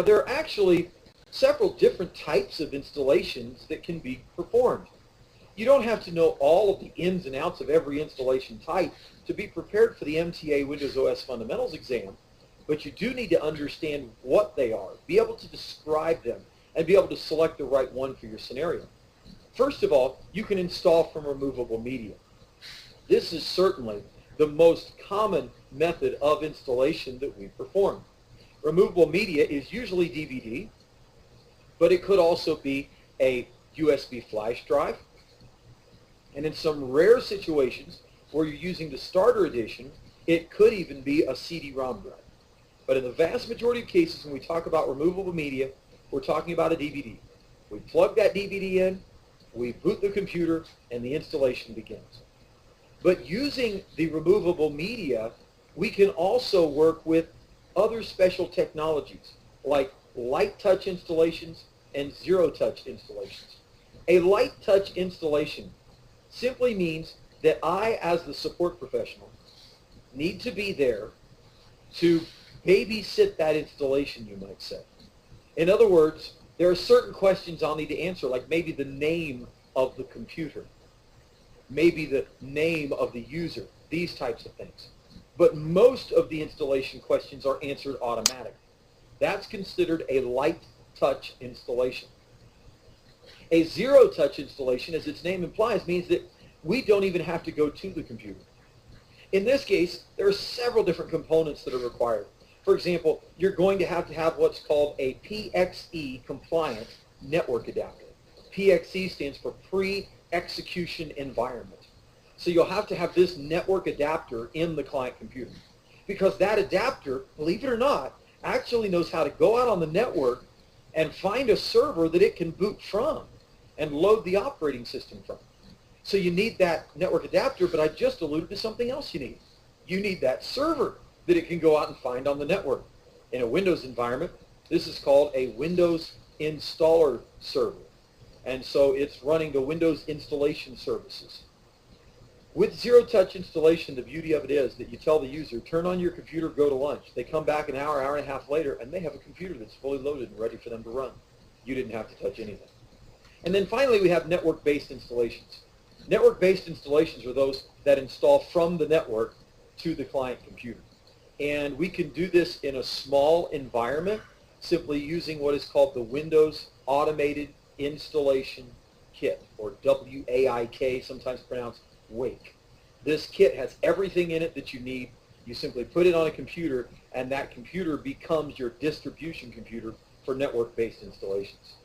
there are actually several different types of installations that can be performed. You don't have to know all of the ins and outs of every installation type to be prepared for the MTA Windows OS Fundamentals exam, but you do need to understand what they are, be able to describe them, and be able to select the right one for your scenario. First of all, you can install from removable media. This is certainly the most common method of installation that we perform. Removable media is usually DVD, but it could also be a USB flash drive. And in some rare situations where you're using the starter edition, it could even be a CD-ROM drive. But in the vast majority of cases when we talk about removable media, we're talking about a DVD. We plug that DVD in, we boot the computer, and the installation begins. But using the removable media, we can also work with other special technologies like light touch installations and zero touch installations. A light touch installation simply means that I, as the support professional, need to be there to babysit that installation, you might say. In other words, there are certain questions I'll need to answer, like maybe the name of the computer, maybe the name of the user, these types of things. But most of the installation questions are answered automatically. That's considered a light touch installation. A zero touch installation, as its name implies, means that we don't even have to go to the computer. In this case, there are several different components that are required. For example, you're going to have what's called a PXE compliant network adapter. PXE stands for pre-execution environment. So you'll have to have this network adapter in the client computer, because that adapter, believe it or not, actually knows how to go out on the network and find a server that it can boot from and load the operating system from. So you need that network adapter, but I just alluded to something else you need. You need that server that it can go out and find on the network. In a Windows environment, this is called a Windows installer server. And so it's running the Windows installation services. With zero-touch installation, the beauty of it is that you tell the user, turn on your computer, go to lunch. They come back an hour, hour and a half later, and they have a computer that's fully loaded and ready for them to run. You didn't have to touch anything. And then finally, we have network-based installations. Network-based installations are those that install from the network to the client computer. And we can do this in a small environment, simply using what is called the Windows Automated Installation Kit, or WAIK, sometimes pronounced WAIK. This kit has everything in it that you need. You simply put it on a computer, and that computer becomes your distribution computer for network-based installations.